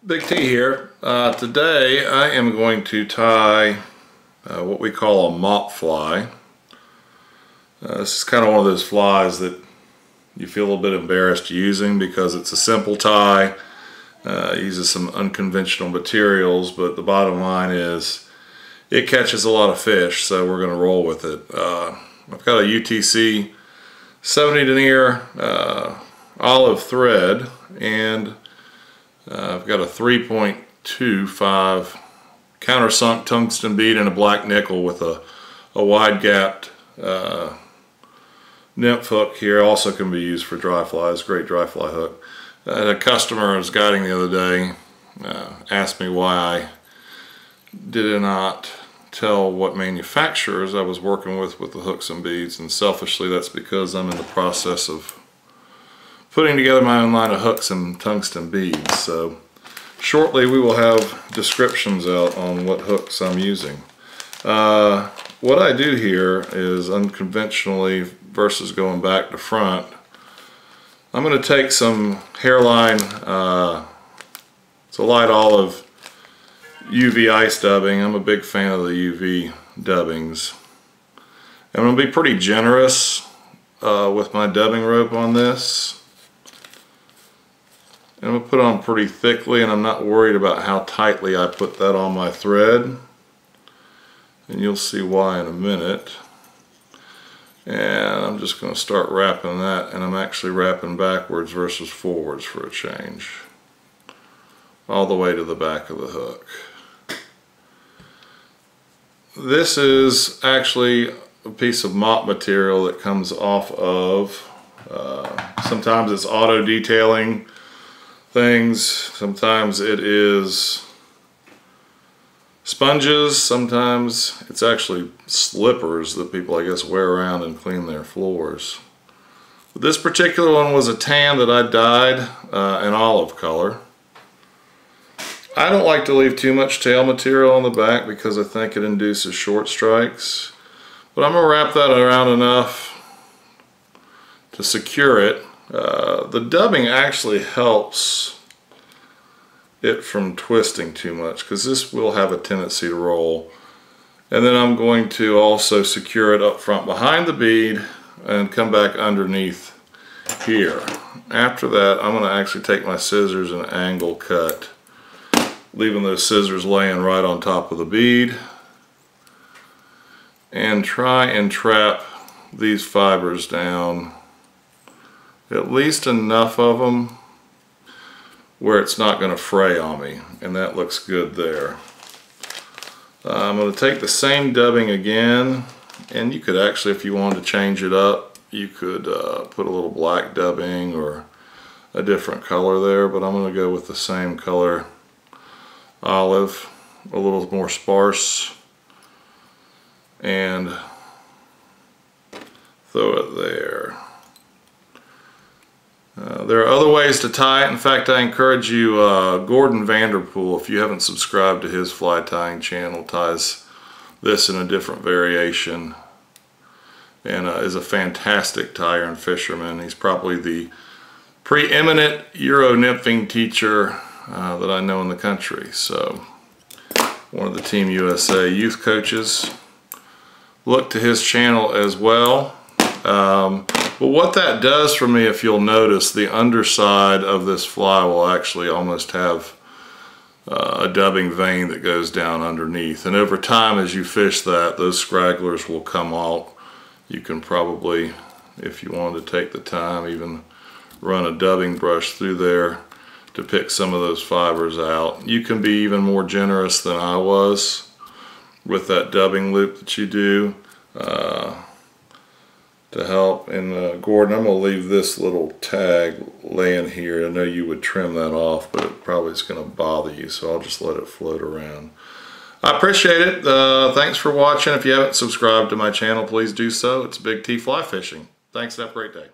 Big T here. Today I am going to tie what we call a mop fly. This is kind of one of those flies that you feel a little bit embarrassed using because it's a simple tie. It uses some unconventional materials, but the bottom line is it catches a lot of fish, so we're going to roll with it. I've got a UTC 70 denier olive thread, and I've got a 3.25 countersunk tungsten bead and a black nickel with a wide gapped nymph hook here. Also can be used for dry flies, great dry fly hook. A customer I was guiding the other day asked me why I did not tell what manufacturers I was working with the hooks and beads, and selfishly that's because I'm in the process of putting together my own line of hooks and tungsten beads. So shortly we will have descriptions out on what hooks I'm using. What I do here is unconventionally versus going back to front. I'm going to take some Hairline, it's a light olive UV ice dubbing. I'm a big fan of the UV dubbings. I'm going to be pretty generous with my dubbing rope on this. And I'm going to put it on pretty thickly, and I'm not worried about how tightly I put that on my thread. And you'll see why in a minute. And I'm just going to start wrapping that, and I'm actually wrapping backwards versus forwards for a change. All the way to the back of the hook. This is actually a piece of mop material that comes off of, sometimes it's auto detailing things, sometimes it is sponges, sometimes it's actually slippers that people I guess wear around and clean their floors. But this particular one was a tan that I dyed an olive color. I don't like to leave too much tail material on the back because I think it induces short strikes, but I'm going to wrap that around enough to secure it. The dubbing actually helps it from twisting too much because this will have a tendency to roll. And then I'm going to also secure it up front behind the bead and come back underneath here. After that, I'm going to actually take my scissors and angle cut, leaving those scissors laying right on top of the bead, and try and trap these fibers down, at least enough of them where it's not going to fray on me, and that looks good there. I'm going to take the same dubbing again, and you could actually, if you wanted to change it up, you could put a little black dubbing or a different color there, but I'm going to go with the same color olive, a little more sparse, and throw it there. There are other ways to tie it. In fact, I encourage you, Gordon Vanderpool, if you haven't subscribed to his fly tying channel, ties this in a different variation, and is a fantastic tyer and fisherman. He's probably the preeminent Euro nymphing teacher that I know in the country. So one of the Team USA youth coaches. Look to his channel as well. But what that does for me, if you'll notice, the underside of this fly will actually almost have a dubbing vein that goes down underneath. And over time, as you fish that, those scragglers will come out. You can probably, if you wanted to take the time, even run a dubbing brush through there to pick some of those fibers out. You can be even more generous than I was with that dubbing loop that you do to help. And Gordon, I'm going to leave this little tag laying here. I know you would trim that off, but it probably is going to bother you, so I'll just let it float around. I appreciate it. Thanks for watching. If you haven't subscribed to my channel, please do so. It's Big T Fly Fishing. Thanks, have a great day.